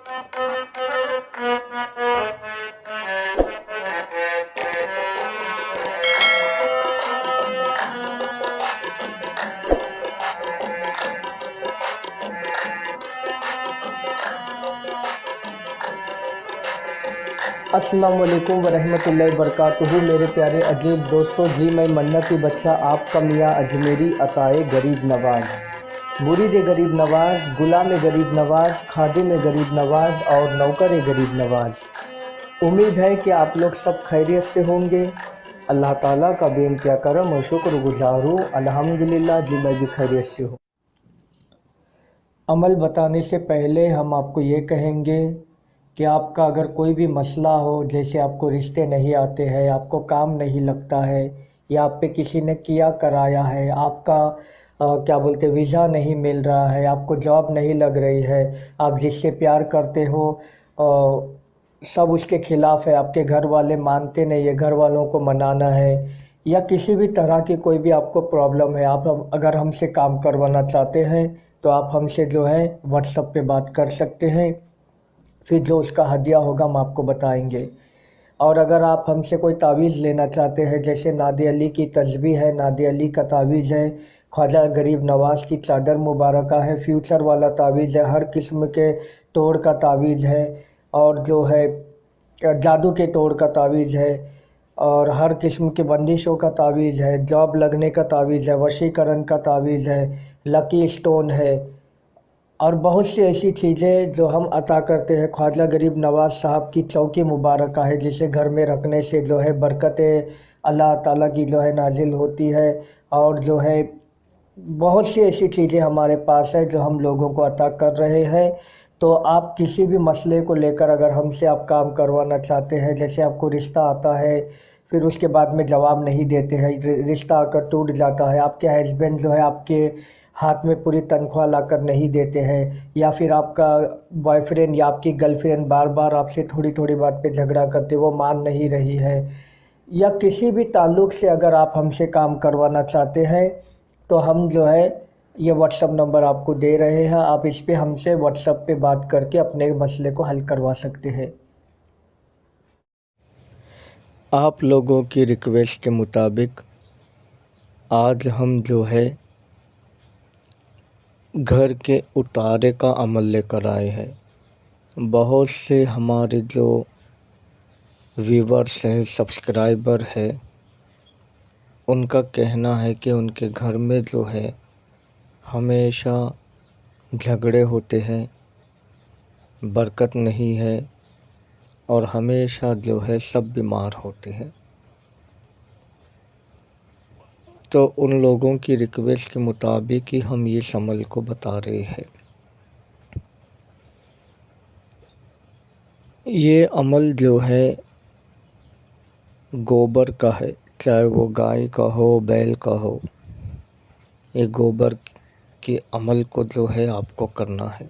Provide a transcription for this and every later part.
अस्सलाम वालेकुम वरहमतुल्लाहि वबरकातुहू। मेरे प्यारे अजीज़ दोस्तों, जी मैं मन्नती बच्चा आपका मियाँ अजमेरी अताए गरीब नवाज़, मुरीद गरीब नवाज़, गुलाम गरीब नवाज़, खादिम गरीब नवाज़ और नौकर गरीब नवाज़। उम्मीद है कि आप लोग सब खैरियत से होंगे। अल्लाह ताला का बेइंतहा करम और शुक्रगुज़ार हूँ। अल्हम्दुलिल्लाह जी मैं भी खैरियत से हूँ। अमल बताने से पहले हम आपको ये कहेंगे कि आपका अगर कोई भी मसला हो, जैसे आपको रिश्ते नहीं आते हैं, आपको काम नहीं लगता है, या आप पे किसी ने किया कराया है, आपका क्या बोलते वीज़ा नहीं मिल रहा है, आपको जॉब नहीं लग रही है, आप जिससे प्यार करते हो सब उसके ख़िलाफ़ है, आपके घर वाले मानते नहीं है, घर वालों को मनाना है, या किसी भी तरह की कोई भी आपको प्रॉब्लम है, आप अगर हमसे काम करवाना चाहते हैं तो आप हमसे जो है व्हाट्सएप पे बात कर सकते हैं। फिर जो उसका हदिया होगा हम आपको बताएंगे। और अगर आप हमसे कोई तावीज़ लेना चाहते हैं, जैसे नादे अली की तस्बीह है, नादे अली का तावीज़ है, ख्वाजा गरीब नवाज़ की चादर मुबारक है, फ्यूचर वाला तावीज़ है, हर किस्म के तोड़ का तावीज़ है, और जो है जादू के तोड़ का तावीज़ है, और हर किस्म की बंदिशों का तावीज़ है, जॉब लगने का तावीज़ है, वशीकरण का तावीज़ है, लकी स्टोन है, और बहुत सी ऐसी चीज़ें जो हम अता करते हैं। ख्वाजा गरीब नवाज़ साहब की चौकी मुबारक है, जिसे घर में रखने से जो है बरकतें अल्लाह ताला की जो है नाजिल होती है, और जो है बहुत सी ऐसी चीज़ें हमारे पास है जो हम लोगों को अता कर रहे हैं। तो आप किसी भी मसले को लेकर अगर हमसे आप काम करवाना चाहते हैं, जैसे आपको रिश्ता आता है फिर उसके बाद में जवाब नहीं देते हैं, रिश्ता आकर टूट जाता है, आपके हस्बैंड जो है आपके हाथ में पूरी तनख्वाह लाकर नहीं देते हैं, या फिर आपका बॉयफ्रेंड या आपकी गर्लफ्रेंड बार बार आपसे थोड़ी थोड़ी बात पे झगड़ा करते, वो मान नहीं रही है, या किसी भी ताल्लुक़ से अगर आप हमसे काम करवाना चाहते हैं तो हम जो है ये व्हाट्सअप नंबर आपको दे रहे हैं, आप इस पे हमसे व्हाट्सअप पे बात करके अपने मसले को हल करवा सकते हैं। आप लोगों की रिक्वेस्ट के मुताबिक आज हम जो है घर के उतारे का अमल लेकर आए हैं। बहुत से हमारे जो व्यूवर्स हैं, सब्सक्राइबर है, उनका कहना है कि उनके घर में जो है हमेशा झगड़े होते हैं, बरकत नहीं है, और हमेशा जो है सब बीमार होते हैं। तो उन लोगों की रिक्वेस्ट के मुताबिक ही हम इस अमल को बता रहे हैं। ये अमल जो है गोबर का है, चाहे वो गाय का हो, बैल का हो, ये गोबर के अमल को जो है आपको करना है।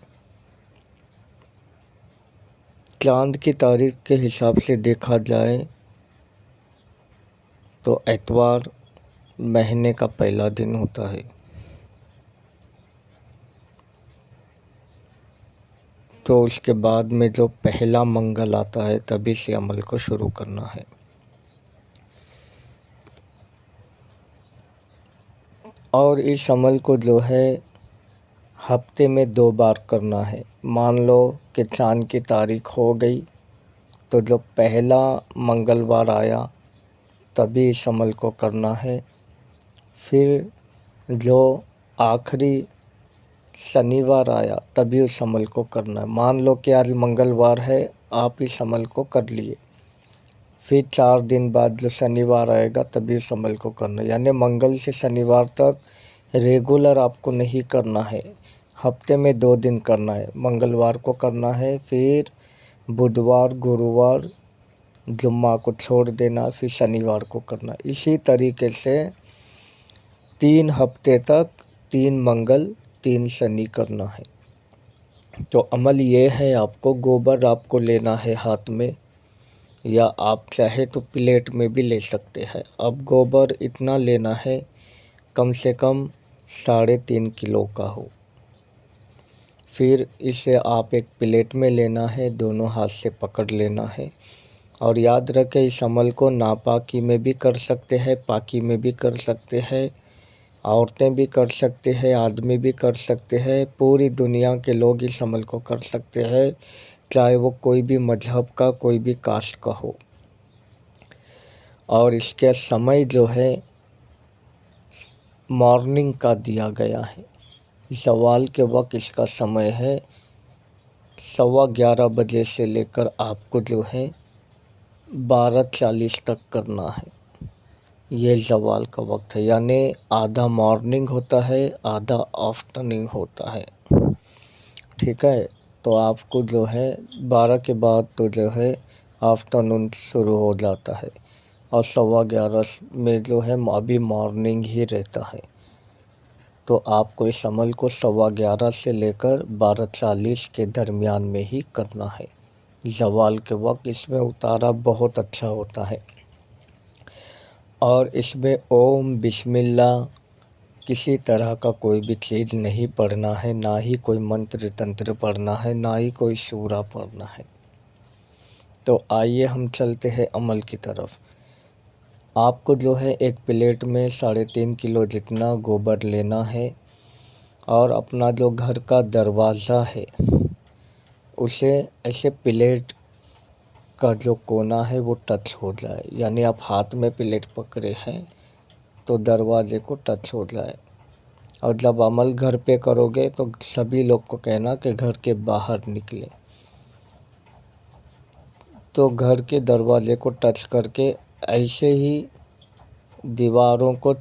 चाँद की तारीख के हिसाब से देखा जाए तो एतवार महीने का पहला दिन होता है। तो उसके बाद में जो पहला मंगल आता है तभी से अमल को शुरू करना है। और इस अमल को जो है हफ्ते में 2 बार करना है। मान लो कि चाँद की तारीख हो गई तो जो पहला मंगलवार आया तभी इस अमल को करना है। फिर जो आखिरी शनिवार आया तभी उस अमल को करना है। मान लो कि आज मंगलवार है, आप इस अमल को कर लिए, फिर 4 दिन बाद जो शनिवार आएगा तभी उस अमल को करना है। यानी मंगल से शनिवार तक रेगुलर आपको नहीं करना है, हफ्ते में 2 दिन करना है। मंगलवार को करना है, फिर बुधवार, गुरुवार, जुम्मा को छोड़ देना, फिर शनिवार को करना। इसी तरीके से 3 हफ्ते तक 3 मंगल 3 शनि करना है। तो अमल ये है, आपको गोबर आपको लेना है हाथ में, या आप चाहे तो प्लेट में भी ले सकते हैं। अब गोबर इतना लेना है, कम से कम 3.5 किलो का हो। फिर इसे आप एक प्लेट में लेना है, दोनों हाथ से पकड़ लेना है। और याद रखें, इस अमल को नापाकी में भी कर सकते हैं, पाकी में भी कर सकते हैं, औरतें भी कर सकते हैं, आदमी भी कर सकते हैं, पूरी दुनिया के लोग इस अमल को कर सकते हैं, चाहे वो कोई भी मजहब का, कोई भी कास्ट का हो। और इसके समय जो है मॉर्निंग का दिया गया है। ज़वाल के वक्त इसका समय है 11:15 बजे से लेकर आपको जो है 12:40 तक करना है। ये ज़वाल का वक्त है, यानी आधा मॉर्निंग होता है, आधा आफ्टरनून होता है। ठीक है, तो आपको जो है 12 के बाद तो जो है आफ्टरनून शुरू हो जाता है, और 11:15 में जो है अभी मॉर्निंग ही रहता है। तो आपको इस अमल को 11:15 से लेकर 12:40 के दरमियान में ही करना है। ज़वाल के वक्त इसमें उतारा बहुत अच्छा होता है। और इसमें ओम बिस्मिल्लाह किसी तरह का कोई भी चीज़ नहीं पढ़ना है, ना ही कोई मंत्र तंत्र पढ़ना है, ना ही कोई सूरा पढ़ना है। तो आइए हम चलते हैं अमल की तरफ। आपको जो है एक प्लेट में 3.5 किलो जितना गोबर लेना है, और अपना जो घर का दरवाज़ा है उसे ऐसे प्लेट का जो कोना है वो टच हो जाए, यानी आप हाथ में प्लेट पकड़े हैं तो दरवाजे को टच हो जाए। और जब अमल घर पे करोगे तो सभी लोग को कहना कि घर के बाहर निकले। तो घर के दरवाजे को टच करके ऐसे ही दीवारों को,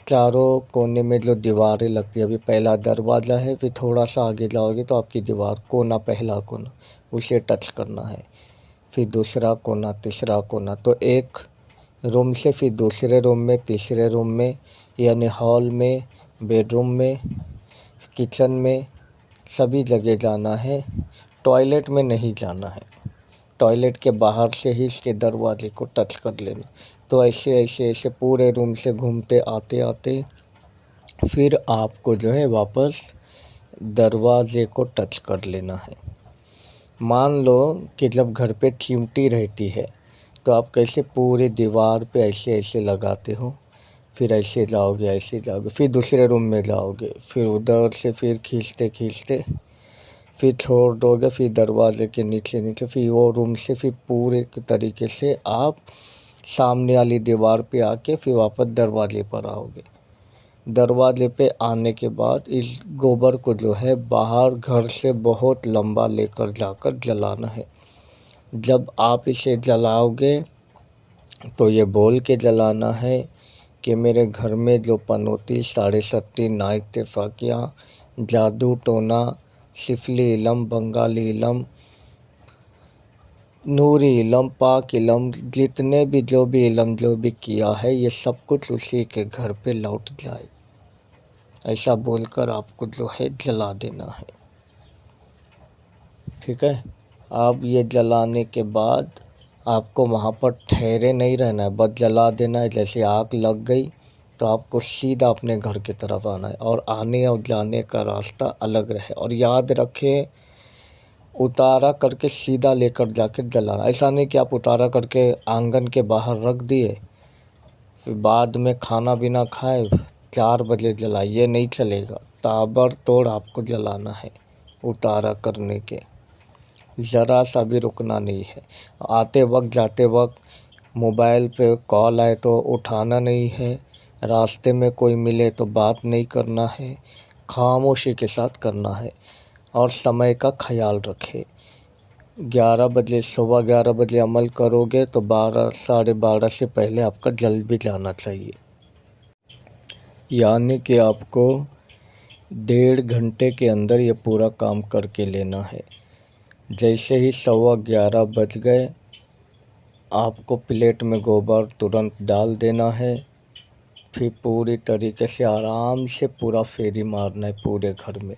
चारों कोने में जो दीवारें लगती है, अभी पहला दरवाज़ा है, फिर थोड़ा सा आगे जाओगे तो आपकी दीवार, कोना, पहला कोना उसे टच करना है, फिर दूसरा कोना, तीसरा कोना। तो एक रूम से फिर दूसरे रूम में, तीसरे रूम में, यानी हॉल में, बेडरूम में, किचन में, सभी जगह जाना है। टॉयलेट में नहीं जाना है, टॉयलेट के बाहर से ही इसके दरवाजे को टच कर लेना। तो ऐसे ऐसे ऐसे पूरे रूम से घूमते आते आते फिर आपको जो है वापस दरवाजे को टच कर लेना है। मान लो कि जब घर पे चिमटी रहती है तो आप कैसे पूरे दीवार पे ऐसे ऐसे लगाते हो, फिर ऐसे जाओगे, ऐसे जाओगे, फिर दूसरे रूम में जाओगे, फिर उधर से फिर खींचते खींचते फिर छोड़ दोगे, फिर दरवाजे के नीचे नीचे, फिर वो रूम से फिर पूरे तरीके से आप सामने वाली दीवार पे आके फिर वापस दरवाजे पर आओगे। दरवाजे पे आने के बाद इस गोबर को जो है बाहर घर से बहुत लंबा लेकर जाकर जलाना है। जब आप इसे जलाओगे तो ये बोल के जलाना है कि मेरे घर में जो पनौती, 7.5 नाइक तेफाकियाँ, जादू टोना, सिफली इलम, बंगाली इलम, नूरी इलम, पाक इलम, जितने भी जो भी इलम जो भी किया है ये सब कुछ उसी के घर पे लौट जाए, ऐसा बोलकर आपको जो है जला देना है। ठीक है, अब ये जलाने के बाद आपको वहाँ पर ठहरे नहीं रहना है, बस जला देना है। जैसे आग लग गई तो आपको सीधा अपने घर की तरफ आना है, और आने और जाने का रास्ता अलग रहे। और याद रखें, उतारा करके सीधा लेकर जाकर जलाना। ऐसा नहीं कि आप उतारा करके आंगन के बाहर रख दिए, फिर बाद में खाना बिना खाए 4 बजे जलाइए, ये नहीं चलेगा। ताबड़तोड़ आपको जलाना है उतारा करने के, ज़रा सा भी रुकना नहीं है। आते वक्त जाते वक्त मोबाइल पे कॉल आए तो उठाना नहीं है, रास्ते में कोई मिले तो बात नहीं करना है, खामोशी के साथ करना है। और समय का ख्याल रखें, 11 बजे, सुबह 11 बजे अमल करोगे तो 12, 12:30 से पहले आपका जल भी जाना चाहिए, यानी कि आपको 1.5 घंटे के अंदर ये पूरा काम करके लेना है। जैसे ही 11:15 बज गए आपको प्लेट में गोबर तुरंत डाल देना है, फिर पूरी तरीके से आराम से पूरा फेरी मारना है पूरे घर में।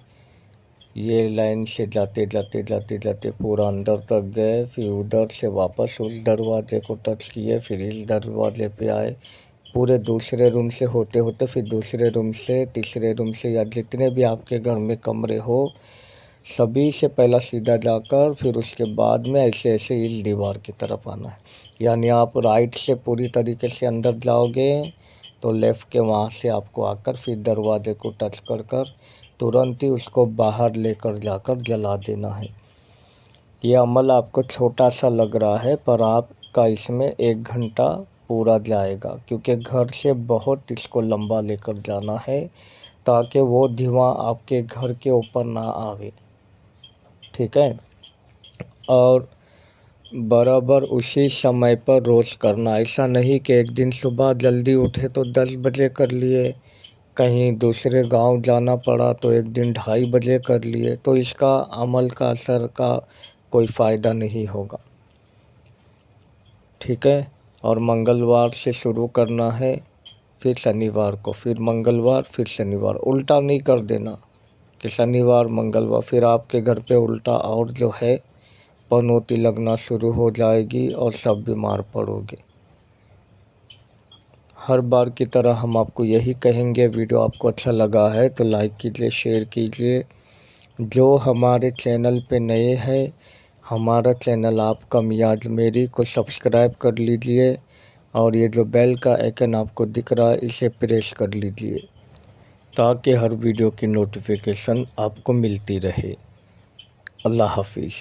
ये लाइन से जाते जाते जाते जाते पूरा अंदर तक गए, फिर उधर से वापस उस दरवाजे को टच किए, फिर इस दरवाजे पे आए, पूरे दूसरे रूम से होते होते फिर दूसरे रूम से, तीसरे रूम से, या जितने भी आपके घर में कमरे हो सभी से पहला सीधा जाकर फिर उसके बाद में ऐसे ऐसे इस दीवार की तरफ आना है। यानी आप राइट से पूरी तरीके से अंदर जाओगे तो लेफ़्ट के वहाँ से आपको आकर फिर दरवाजे को टच कर कर तुरंत ही उसको बाहर लेकर जाकर जला देना है। ये अमल आपको छोटा सा लग रहा है पर आपका इसमें 1 घंटा पूरा जाएगा, क्योंकि घर से बहुत इसको लंबा लेकर जाना है ताकि वो धुआं आपके घर के ऊपर ना आवे। ठीक है। और बराबर उसी समय पर रोज़ करना। ऐसा नहीं कि एक दिन सुबह जल्दी उठे तो 10 बजे कर लिए, कहीं दूसरे गांव जाना पड़ा तो एक दिन 2:30 बजे कर लिए, तो इसका अमल का असर का कोई फ़ायदा नहीं होगा। ठीक है। और मंगलवार से शुरू करना है, फिर शनिवार को, फिर मंगलवार, फिर शनिवार। उल्टा नहीं कर देना कि शनिवार मंगलवार, फिर आपके घर पे उल्टा और जो है पनौती लगना शुरू हो जाएगी और सब बीमार पड़ोगे। हर बार की तरह हम आपको यही कहेंगे, वीडियो आपको अच्छा लगा है तो लाइक कीजिए, शेयर कीजिए। जो हमारे चैनल पे नए हैं, हमारा चैनल आपका मियां अजमेरी को सब्सक्राइब कर लीजिए और ये जो बेल का आइकन आपको दिख रहा है इसे प्रेस कर लीजिए ताकि हर वीडियो की नोटिफिकेशन आपको मिलती रहे। अल्लाह हाफिज़।